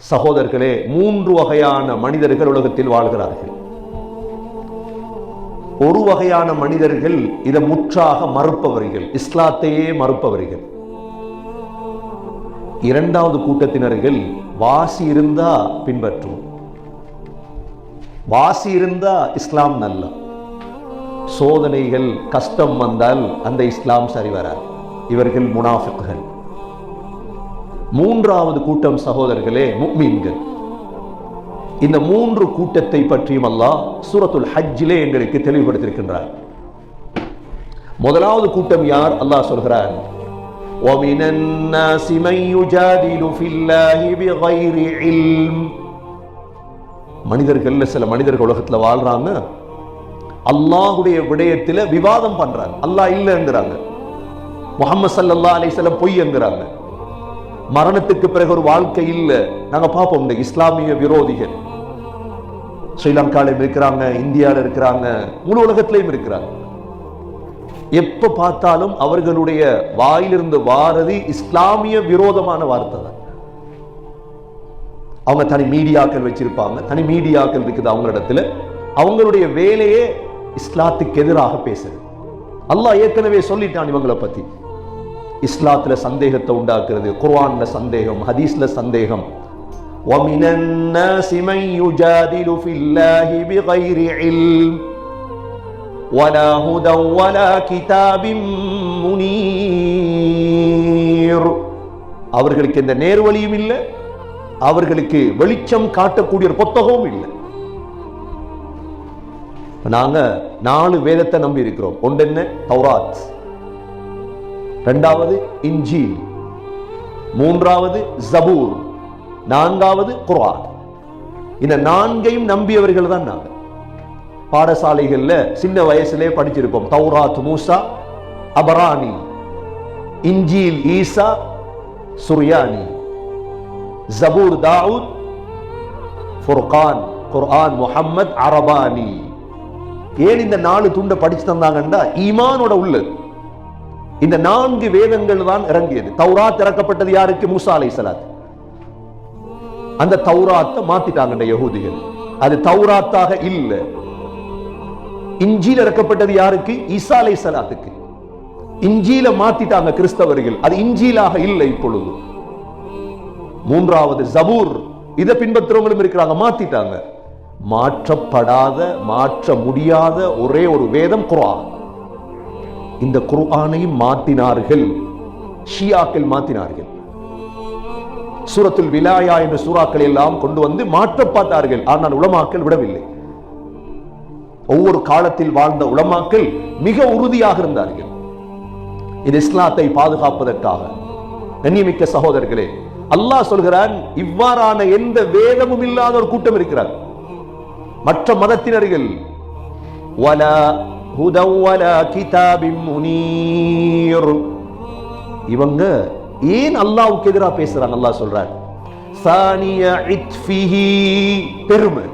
சகோதரர்களே, 3 வகையான மனிதர்கள் உலகத்தில் வாழ்கிறார்கள். ஒரு வகையான மனிதர்கள் இதை முற்றாக மறுப்பவர்கள், இஸ்லாத்தையே மறுப்பவர்கள். இரண்டாவது கூட்டத்தினர்கள் வாசி இருந்தா பின்பற்றும், வாசி இருந்தா இஸ்லாம் நல்ல, சோதனைகள் கஷ்டம் வந்தால் அந்த இஸ்லாம் சரி வராது. இவர்கள் முனாஃபிக்குகள். மூன்றாவது கூட்டம் சகோதரர்களே முஃமின்கள். இந்த 3 கூட்டத்தை பற்றியும் அல்லாஹ் சூரத்துல் ஹஜ்ஜிலே எங்களுக்கு தெளிவுபடுத்தியிருக்கின்றார். முதலாவது கூட்டம் யார்? அல்லாஹ் சொல்கிறார், وَمِنَ النَّاسِ مَن يُجَادِلُ فِي اللَّهِ بِغَيْرِ عِلْمٍ. மனிதர்கள், சில மனிதர்கள் உலகத்துல வாழ்றாங்க, அல்லாஹ்வுடைய விடயத்துல விவாதம் பண்றாங்க. அல்லாஹ் இல்லைங்கிறாங்க, முஹம்மது ஸல்லல்லாஹு அலைஹி வஸல்லம் பொய் என்கிறாங்க, மரணத்துக்கு பிறகு ஒரு வாழ்க்கை இல்லை. நாங்க பார்ப்போம், இந்த இஸ்லாமிய விரோதிகள் ஸ்ரீலங்காலையும் இருக்கிறாங்க, இந்தியாவில் இருக்கிறாங்க, முழு உலகத்திலையும் இருக்கிறாங்க. எப்ப பார்த்தாலும் அவர்களுடைய வாயிலிருந்து வாரதி இஸ்லாமிய விரோதமான வார்த்தை தான். அவங்க தனி மீடியாக்கள் வச்சிருப்பாங்க, தனி மீடியாக்கள் இருக்குது அவங்களிடத்துல. அவங்களுடைய வேலையே இஸ்லாத்துக்கு எதிராக பேசுறது. அல்லாஹ் ஏற்கனவே சொல்லிட்டான் இவங்களை பத்தி. இஸ்லாத்துல சந்தேகத்தை உண்டாக்குறது, குர்ஆன்ல சந்தேகம், ஹதீஸ்ல சந்தேகம். وَمِنَ النَّاسِ مَن يُجَادِلُ فِي اللَّهِ بِغَيْرِ عِلْمٍ وَلَا هُدًى وَلَا كِتَابٍ مُنِيرٍ. அவர்களுக்கு எந்த நேர்வழியும் இல்லை, அவர்களுக்கு வெளிச்சம் காட்டக்கூடிய ஒரு புத்தகமும் இல்லை. நாங்க 4 வேதத்தை நம்பி இருக்கிறோம். ஒன்று என்ன? தௌராத், இரண்டாவது இன்ஜீல், மூன்றாவது ஜபூர், நான்காவது குர்ஆன். இந்த 4ஐயும் நம்பியவர்கள் தான் நாங்க. பாடசாலைகள்ல சின்ன வயசுலே படிச்சிருப்போம். தௌராத் மூசா அபரானி, இன்ஜீல் ஈசா சுர்யானி, ஜபூர் தாவூத், ஃபுர்கான் குர்ஆன் முஹம்மத் அரபானி. ஏன் இந்த 4 துண்டை படிச்சு தந்தாங்கன்னா ஈமானோட உள்ளது. இந்த 4 வேதங்கள் தான் இறங்கியது. தௌராத் இறக்கப்பட்டது யாருக்கு? மூசா அலைஹிஸ்ஸலாம். அந்த தௌராத்தை மாத்திட்டாங்க யஹூதிகள், அது தௌராத்தாக இல்ல. இன்ஜீல் இறக்கப்பட்டது யாருக்கு? ஈசா அலைஹிஸ்ஸலாத்துக்கு. இன்ஜீலை மாத்திட்டாங்க கிறிஸ்தவர்கள், அது இன்ஜீலாக இல்லை இப்பொழுது. மூன்றாவது ஜபூர், இதை பின்பற்றுறவங்களும் இருக்கிறாங்க, மாத்திட்டாங்க. மாற்றப்படாத, மாற்ற முடியாத ஒரே ஒரு வேதம் குர்ஆன். இந்த குர்ஆனையும் மாற்றினார்கள், ஷியாக்கள் மாற்றினார்கள். சூரத்துல் விலாயா என்ற சூறாக்கள் எல்லாம் கொண்டு வந்து மாற்ற பார்த்தார்கள். ஆனால் உலமாக்கள் விடவில்லை. ஒவ்வொரு காலத்தில் வாழ்ந்த உலமாக்கள் மிக உறுதியாக இருந்தார்கள் இது இஸ்லாத்தை பாதுகாப்பதற்காக. கண்ணியமிக்க சகோதரர்களே, அல்லாஹ் சொல்கிறான், இவ்வாறான எந்த வேதமும் இல்லாத ஒரு கூட்டம் இருக்கிறார். மற்ற மதத்தினர்கள் வலா ஹுதா வலா கிதாபின் முனீர். இவங்க ஏன் அல்லாஹ்வுக்கு எதிராக பேசுறாங்க? அல்லாஹ் சொல்றார், சானிய இத்ஃபிஹி, பெருமை.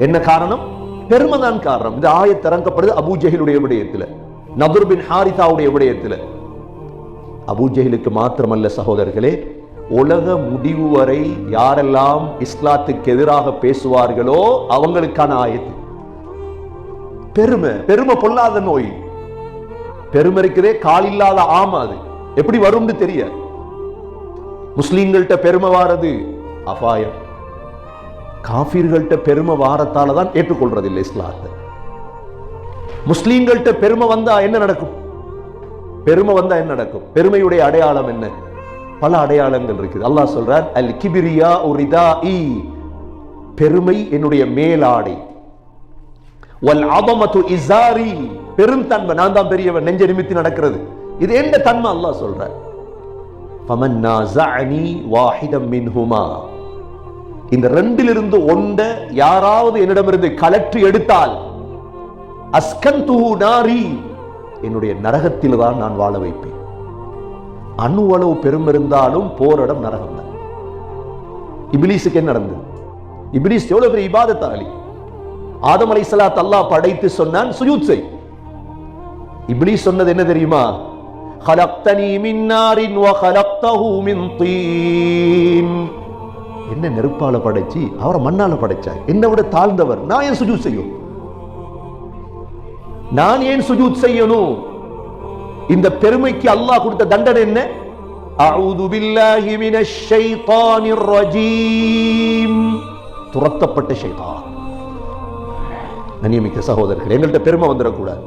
என்ன காரணம்? பெருமை தான் காரணம். இந்த ஆயத் இறங்கப்படுது அபூ ஜஹலுடைய விடயத்துல, நதுர் பின் ஹாரிதாவுடைய விடயத்துல. அபூ ஜஹலுக்கு மாத்திரமல்ல சகோதரர்களே, உலக முடிவு வரை யாரெல்லாம் இஸ்லாத்துக்கு எதிராக பேசுவார்களோ அவங்களுக்கான ஆயத்து. பெருமை, பெருமை பொல்லாத நோய். பெருமை இருக்குதே, கால் இல்லாத ஆமா, அது எப்படி வரும்னு தெரியாது. முஸ்லிம்கள்ட்ட பெருமை வாரது அபாயம். காஃபிர்கள்ட்ட பெருமை வாரத்தால தான் ஏற்றுக்கொள்றது இல்லை இஸ்லாத்தை. முஸ்லிம்கள்ட்ட பெருமை வந்தா என்ன நடக்கும்? பெருமை வந்தா என்ன நடக்கும்? பெருமையுடைய அடையாளம் என்ன? பல அடையாளங்கள் இருக்குது. அல்லாஹ் சொல்றார், அல் கிபிரியா உரிதாஇ, பெருமை என்னுடைய மேலாடை. வல் அதமது இஸாரி, பெருந்தன்மை, நான் தான் பெரியவன், நெஞ்ச நிமித்தி நடக்கிறது. இது என்ன தன்மை? அல்லாஹ் சொல்றார், ஃபமன் நாஸஅனி வாஹிதம் மின்ஹுமா, இந்த ரெண்டிலிருந்து ஒன்றை யாராவது என்னிடமிருந்து கலற்றி எடுத்தால் அஸ்கன்துஹு நாரி, என்னுடைய நரகத்தில் தான் நான் வாழ வைப்பேன். அணுவளவு பெரும் இருந்தாலும் போரிடம் நரகம் தான். இப்லீஸுக்கு என்ன நடந்தது? இப்லீஸ் எவ்வளவு பெரிய இபாதத்தாளி. ஆதம் அலைஹிஸ்ஸலாத் அல்லாஹ் படைத்து சொன்னான், சுஜூத் செய். இப்லீஸ் சொன்னது என்ன தெரியுமா? خلقتني من نار وخلقته من طين. என்ன நெருப்பால படைச்சி அவரை மண்ணால படைச்சாய், என்னை விட தாழ்ந்தவர், நான் ஏன் சுஜூத் செய்யும்? நான் ஏன் சுஜூத் செய்யணும்? இந்த பெருமைக்கு அல்லாஹ் கொடுத்த தண்டனை என்ன? அஊது பில்லாஹி மினஷ் ஷைத்தானிர் ரஜீம், துரத்தப்பட்ட ஷைத்தான். கண்ணியமிக்க சகோதரர்கள், எங்கள்கிட்ட பெருமை வந்துடக்கூடாது.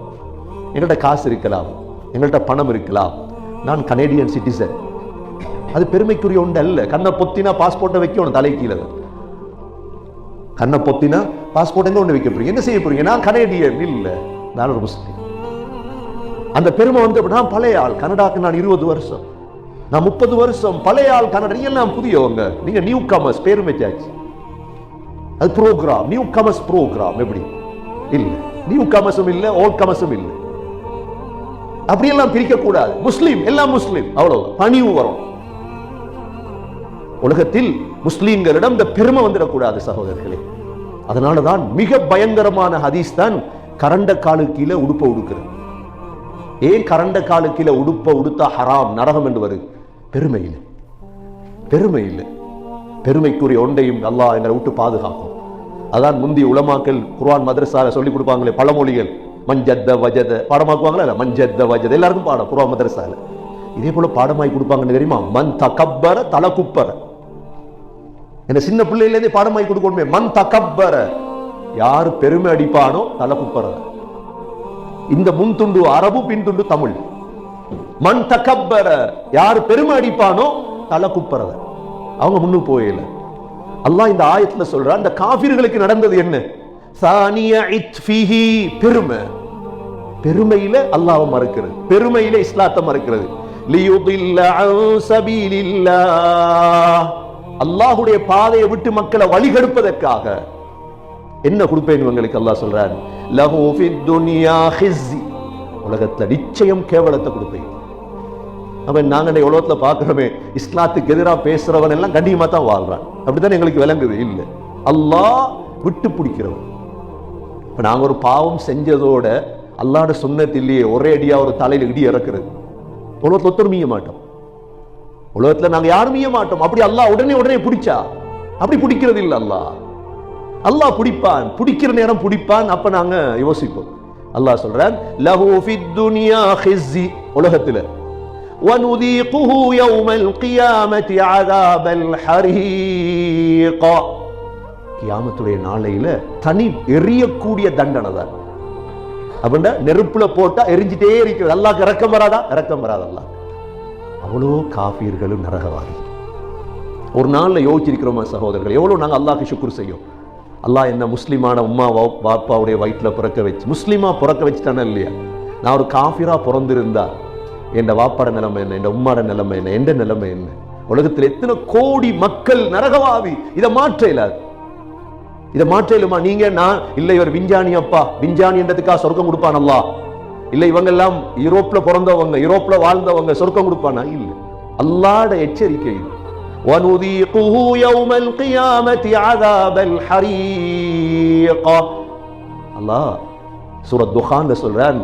எங்கள்கிட்ட காசு இருக்கலாம், எங்கள்கிட்ட பணம் இருக்கலாம், நான் கனேடியன் சிட்டிசன், அது பெருமைக்குரிய ஒன்று அல்ல. கண்ணை பொத்தினா பாஸ்போர்ட்டை வைக்கணும் தலை கீழே. கண்ணை பொத்தினா பாஸ்போர்ட் எங்க ஒன்று வைக்க போறீங்க? என்ன செய்ய போறீங்க? நான் கனேடியன் இல்ல, நான் ஒரு முஸ்லீம். அந்த பெருமை வந்து நான் பழைய ஆள், கனடாக்கு நான் 20 வருஷம், நான் 30 வருஷம் பழைய ஆள். கனடா எல்லாம் புதியவங்க, நீங்க நியூ கமர்ஸ். பெருமை சாச்சு அது ப்ரோக்ராம், நியூ கமர்ஸ் ப்ரோக்ராம். எப்படி இல்ல, நியூ கமர்ஸும் இல்ல, ஓல்ட் கமர்ஸும் இல்ல. அப்படியெல்லாம் பிரிக்க கூடாது. முஸ்லீம் எல்லாம் முஸ்லீம், அவ்வளவு பணிவு வரும். உலகத்தில் முஸ்லீம்களிடம் இந்த பெருமை வந்துடக்கூடாது சகோதரர்களே. அதனாலதான் மிக பயங்கரமான ஹதீஸ் தான் கரண்ட காலு கீழே உடுப்ப உடுக்கிறது. ஏன் கரண்ட காலு கீழே உடுப்ப உடுத்தா ஹராம், நரகம் என்று வருது? பெருமை இல்லை, பெருமை இல்லை. பெருமைக்குரிய ஒன்றையும் அல்லாஹ் எங்களை விட்டு பாதுகாக்கும். அதான் முந்தைய உலமாக்கள் குர்ஆன் மதரசால சொல்லி கொடுப்பாங்களே பழமொழிகள், மஞ்சத்த வஜத பாடமாக்குவாங்களா இல்ல? மஞ்சத்த வஜத எல்லாருக்கும் பாடம் குர்ஆன் மதரசால. இதே போல பாடமாய் கொடுப்பாங்கன்னு தெரியுமா? மன் தகப்பர தல குப்பர. என்ன சின்ன பிள்ளையிலேருந்தே பாடமாய் கொடுக்கணுமே. மன் தகப்பர, யாரு பெருமை அடிப்பானோ தல குப்பர. இந்த முன் துண்டு அரபு, பின் துண்டு தமிழ். மன் தகப்பர, யாரு பெருமை அடிப்பானோ தல குப்பர. அவங்க முன்னுக்கு போயில. அல்லாஹ் இந்த ஆயத்துல சொல்றான், அந்த காஃபிர்களுக்கு நடந்தது என்ன? சானிய இத்ஃபிஹி, பெருமை. பெருமையில அல்லாஹ்வை மறுக்கிறது, பெருமையில இஸ்லாத்தை மறுக்கிறது. லியுதில்ல அன் சபீலில்லாஹ், அல்லாஹ்வுடைய பாதையை விட்டு மக்களை வழிகெடுப்பதற்காக. என்ன கொடுப்பேன் உங்களுக்கு? அல்லாஹ் சொல்றான், லஹு ஃபித் துன்யா ஹிஸ்ஸி, உலகத்துல நிச்சயம் கேவலத்தை கொடுப்பேன். அவன் நாங்க உலகத்துல பாக்குறோமே, இஸ்லாத்துக்கு எதிராக பேசுறவன் எல்லாம் கண்ணியமா தான் வாழ்றான். அப்படித்தான் எங்களுக்கு விளங்குது. இல்ல, அல்லாஹ் விட்டு பிடிக்கிறவன். இப்ப நாங்க ஒரு பாவம் செஞ்சதோட அல்லாஹ்வுடைய சுன்னத் இல்லையே, ஒரே அடியா ஒரு தலையில இடி இறக்குறது. உலகத்துல ஒருத்தர் மீய மாட்டோம், உலகத்துல நாங்க யாரும் மீய மாட்டோம். அப்படி அல்லாஹ் உடனே பிடிச்சா, அப்படி பிடிக்கிறது இல்ல. அல்லாஹ் பிடிப்பான், பிடிக்கிற நேரம் பிடிப்பான். அப்ப நாங்க யோசிப்போம். அல்லாஹ் சொல்றான், லஹு ஃபித் துன்யா ஹிஸ்ஸி, உலகத்துல, وَنُذِيقُهُ يَوْمَ الْقِيَامَةِ عَذَابَ الْحَرِيقِ, கியாமத்துடைய நாளையில தனி எரியக்கூடிய தண்டனை தான். அப்படின்னா நெருப்புல போட்டா எரிஞ்சிட்டே இருக்கிறது. அல்லாஹ்க்கு இரக்கம் வராதா? இரக்கம் வராது. அல்லாஹ் அவ்வளோ காஃபிர்களும் நரகவாதி. ஒரு நாள்ல யோசிச்சிருக்கிறோமா சகோதரர்கள்? எவ்வளவு நாங்க அல்லாஹ்க்கு ஷுக்ர் செய்யும். அல்லாஹ் என்ன முஸ்லிமான உம்மா பாப்பாவுடைய வயிற்றுல பிறக்க வச்சு, முஸ்லிமா பிறக்க வச்சுட்டானே இல்லையா? நான் ஒரு காஃபிரா பிறந்திருந்தா என் வாப்பாட நிலைமை என்ன, என் உம்மாட நிலைமை என்ன, எந்த நிலைமை என்ன? உலகத்தில் எத்தனை கோடி மக்கள் நரகவாதி. இதை மாற்ற இயலாது. இதை மாற்ற இயலுமா? நீங்க நான் இல்ல, இவர் விஞ்ஞானி, அப்பா விஞ்ஞானி என்றதுக்காக சொர்க்கம் கொடுப்பான் அல்லாஹ்? இல்ல, இவங்க எல்லாம் யூரோப்ல பிறந்தவங்க, யூரோப்ல வாழ்ந்தவங்க, சொர்க்கம் கொடுப்பானா? இல்ல. அல்லாஹ்வுடைய எச்சரிக்கை இது. وَنُذِيقُهُ يَوْمَ الْقِيَامَةِ عَذَابَ الْحَرِيقِ. அல்லாஹ் சூரத் துஹான்ல சொல்றான்,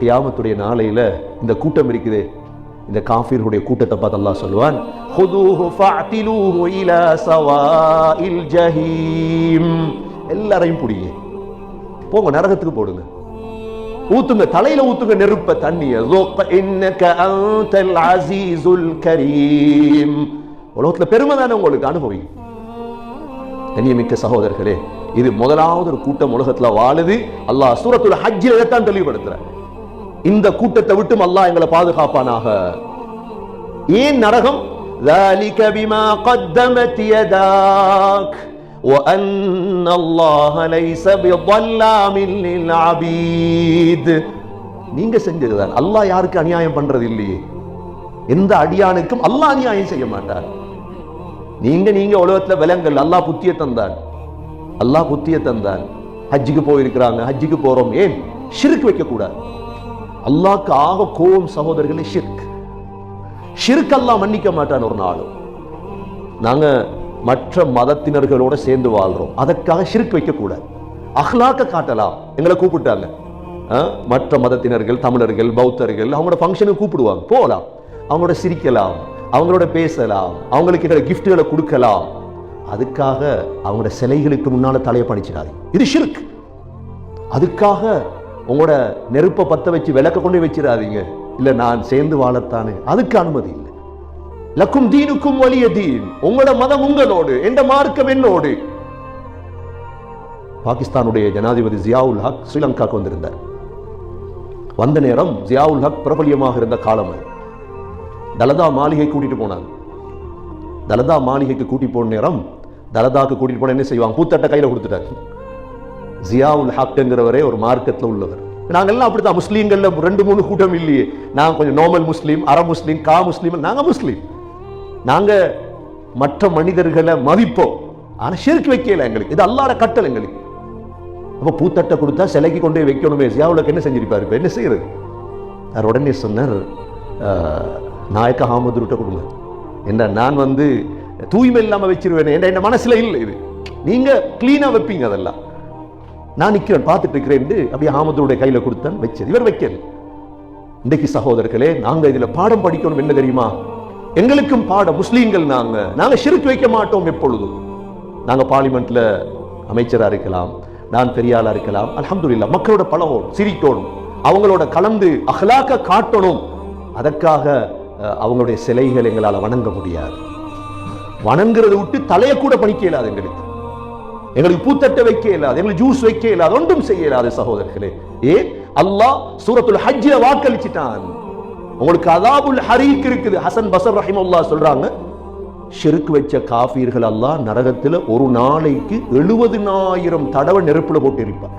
கியாமத்துடைய நாளையில இந்த கூட்டம் இருக்குதே, இந்த காஃபிர்களுடைய கூட்டத்தை பார்த்து அல்லாஹ் சொல்லுவான், خُذُوهُ فَاعْتِلُوهُ إِلَى سَوَاءِ الْجَحِيمِ, எல்லாரையும் பிடிங்க, போங்க நரகத்துக்கு போடுங்க, ஊத்துங்க, தலையில ஊத்துங்க நெருப்ப, தண்ணிய. ذُقْ إِنَّكَ أَنْتَ الْعَزِيزُ الْكَرِيمُ. உலகத்துல பெருமை தானே உங்களுக்கு, அனுபவி. கண்ணியமிக்க சகோதரர்களே, இது முதலாவது ஒரு கூட்டம் உலகத்துல வாழுது. அல்லாஹ் சூரத்துல் ஹஜ்ஜில் இதைத்தான் தெளிவுபடுத்துறார். இந்த கூட்டத்தை விட்டும் அல்லாஹ் எங்களை பாதுகாப்பானாக. ஏன் நரகம்? ذَلِكَ بِمَا قَدَّمَتْ يَدَاكَ وَأَنَّ اللَّهَ لَيْسَ بِظَلَّامٍ لِلْعَبِيدِ. நீங்க செஞ்சதுதான். அல்லாஹ் யாருக்கு அநியாயம் பண்றது இல்லையே. எந்த அடியானுக்கும் அல்லாஹ் அநியாயம் செய்ய மாட்டார். நீங்க உலகத்துல விலங்கல். அல்லாஹ் புத்திய தந்தான், அல்லாஹ் புத்திய தந்தான். ஹஜ்ஜுக்கு போயிருக்கிறாங்க, ஹஜ்ஜுக்கு போறோம். ஏன்? ஷிர்க் வைக்க கூடாது. அல்லாஹ்க்கு ஆக கோபம் சகோதரர்களே ஷிர்க். ஷிர்க் அல்லாஹ் மன்னிக்க மாட்டான் ஒரு நாளும். நாங்க மற்ற மதத்தினர்களோட சேர்ந்து வாழ்றோம், அதற்காக ஷிர்க் வைக்க கூடாது. அஹ்லாக்க காட்டலாம். எங்களை கூப்பிட்டாங்க மற்ற மதத்தினர்கள், தமிழர்கள், பௌத்தர்கள், அவங்களோட ஃபங்க்ஷனுக்கு கூப்பிடுவாங்க, போகலாம், அவங்களோட சிரிக்கலாம், அவங்களோட பேசலாம், அவங்களுக்கு கிஃப்ட்களை கொடுக்கலாம். அதுக்காக அவங்களோட சிலைகளுக்கு முன்னால தலையை பணிச்சிடாது, இது ஷிர்க். அதுக்காக உங்களோட நெருப்பை பத்த வச்சு விளக்க கொண்டு வச்சிடாதீங்க, இல்ல நான் சேர்ந்து வாழத்தானே, அதுக்கு அனுமதி இல்லை. லக்கும் தீனுக்கும் வலிய தீன், உங்களோட மதம் உங்களோடு, எந்த மார்க்கம் என்னோடு. பாகிஸ்தானுடைய ஜனாதிபதி ஜியாவுல் ஹக் ஸ்ரீலங்காவுக்கு வந்திருந்தார். வந்த நேரம் ஜியாவுல் ஹக் பிரபலியமாக இருந்த காலம் அது. தலதா மாளிகை கூட்டிட்டு போனாங்க. தலதா மாளிகைக்கு கூட்டி போன நேரம் தலதாக்கு கூட்டிட்டு போன என்ன செய்வாங்க, பூத்தட்டை கையில கொடுத்துட்டாங்க. ஜியாவுல் ஹக்ங்கிறவரே ஒரு மார்க்கத்தில் உள்ளவர். நாங்கெல்லாம் அப்படித்தான், முஸ்லீம்கள்ல 2-3 கூட்டம் இல்லையே. நாங்க கொஞ்சம் நார்மல் முஸ்லீம், அற முஸ்லீம், கா முஸ்லீம். நாங்க முஸ்லீம், நாங்க மற்ற மனிதர்களை மதிப்போம், ஆனா ஷிர்க் வைக்கல எங்களுக்கு. இது அல்லாஹ்வுடைய கட்டளை எங்களுக்கு. அப்ப பூத்தட்டை கொடுத்தா சிலைக்கு கொண்டு போய் வைக்கணுமே. ஜியாவுலுக்கு என்ன செஞ்சிருப்பாரு, இப்ப என்ன செய்யறது? அவர் உடனே சொன்னார், நாயக்க ஹாமதுருட்ட கொடுங்க, என்ன நான் தூய்மை இல்லாம வச்சிருவேன், என் மனசுல இல்லை, இது நீங்க கிளீனா வைப்பீங்க, அதெல்லாம் நான் நிக்கிறேன் பார்த்துட்டு இருக்கிறேன். அப்படியே ஹாமதுடைய கையில கொடுத்தேன், வச்சது. இவர் வைக்கல. இன்றைக்கு சகோதரர்களே, நாங்க இதுல பாடம் படிக்கணும். என்ன தெரியுமா, எங்களுக்கும் பாடம். முஸ்லீம்கள் நாங்க ஷிர்க் வைக்க மாட்டோம் எப்பொழுதும். நாங்க பார்லிமெண்ட்ல அமைச்சரா இருக்கலாம், நான் பெரியாளா இருக்கலாம், அல்ஹம்துலில்லாஹ் மக்களோட பழகணும், சிரிக்கணும், அவங்களோட கலந்து அஹ்லாக்க காட்டணும். அதற்காக அவங்களுடைய சிலைகள் எங்களால் வணங்க முடியாது. வணங்குறதை விட்டு தலையை கூட பணிக்க இயலாது எங்களுக்கு பூத்தட்டை வைக்க இயலாது, எங்களுக்கு ஜூஸ் வைக்க இயலாது, ஒன்றும் செய்ய இயலாது சகோதரர்களே. அல்லாஹ் சூரத்துல் ஹஜ்ஜில வாக்களிச்சிட்டான், உங்களுக்கு அதாபுல் ஹரீக் இருக்குது. ஹசன் பஸர் ரஹிமஹுல்லாஹ் சொல்றாங்க, ஷிர்க் வச்ச காஃபிர்கள் அல்லாஹ் நரகத்தில் ஒரு நாளைக்கு 70,000 தடவை நெருப்புல போட்டு எரிப்பார்.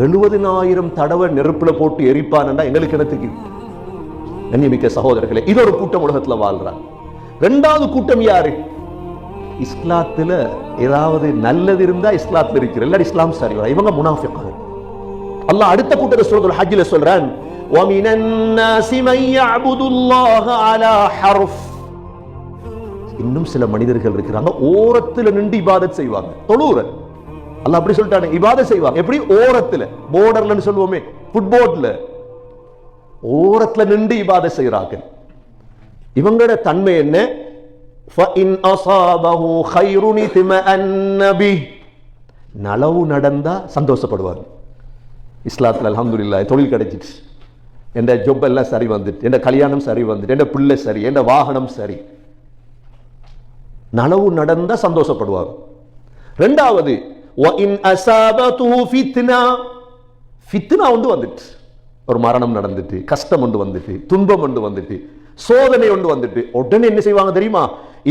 70,000 தடவை நெருப்புல போட்டு எரிப்பான்டா எங்களுக்கு என்னத்துக்கு? கண்ணியமிக்க சகோதரர்களே, இது ஒரு கூட்டம் உலகத்துல வாழ்றாங்க. 2வது கூட்டம் யாரு? இஸ்லாத்துல ஏதாவது நல்லது இருந்தா இஸ்லாத்துல இருக்கிற எல்லாரும் இஸ்லாம் சரி, இவங்க முனாஃபிக்கள். அல்லாஹ் அடுத்த கூட்டத்தை சூரத்துல் ஹஜ்ஜில சொல்றான், وَمِنَ النَّاسِ مَن يَعْبُدُ اللَّهَ عَلَى حَرْفٍ. இன்னும் சில மனிதர்கள் இருக்கிறாங்க, ஓரத்துல நின்று இபாதத் செய்வாங்க. தொழுற அல்லாஹ் அப்படி சொல்லிட்டானே, இபாதத் செய்வாங்க. எப்படி? ஓரத்துல, போர்டர்லன்னு சொல்லுவோமே, ஃபுட்போர்ட்ல ஓரத்துல நின்று இபாதத் செய்றாங்க. இவங்களோட தன்மை என்ன? فَإِنْ أَصَابَهُ خَيْرٌ اطْمَأَنَّ بِهِ. நலவு நடந்தா சந்தோஷப்படுவாங்க. இஸ்லாத்துல அல்ஹம்துலில்லாஹ் தொழில் கிடைச்சிட்டு, என் ஜொப் எல்லாம் சரி வந்துட்டு, என் கல்யாணம் சரி வந்துட்டு, என் பிள்ளை சரி, என் வாகனம் சரி, நலவு நடந்தா சந்தோஷப்படுவாங்க. 2வது وَإِنْ أَصَابَتْهُ فِتْنَةٌ. ஃபித்னா வந்துட்டு, ஒரு மரணம் நடந்துட்டு, கஷ்டம் வந்துட்டு, துன்பம் வந்துட்டு, சோதனை வந்துட்டு, உடனே என்ன செய்வாங்க தெரியுமா?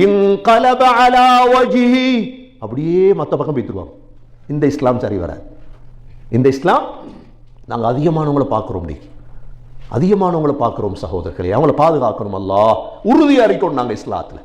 இன்கலப அலா வஜ்ஹி, அப்படியே மத்த பக்கம் போய்த்துருவாங்க. இந்த இஸ்லாம் சரி வராது. இந்த இஸ்லாம் நாங்க அதிகமானவங்களை பார்க்கிறோம், அதிகமானவங்களை பார்க்கிறோம் சகோதரர்களே. அவங்கள பாதுகாக்கணும், அல்லாஹ் உறுதியா இருக்கணும் நாங்க இஸ்லாத்துல.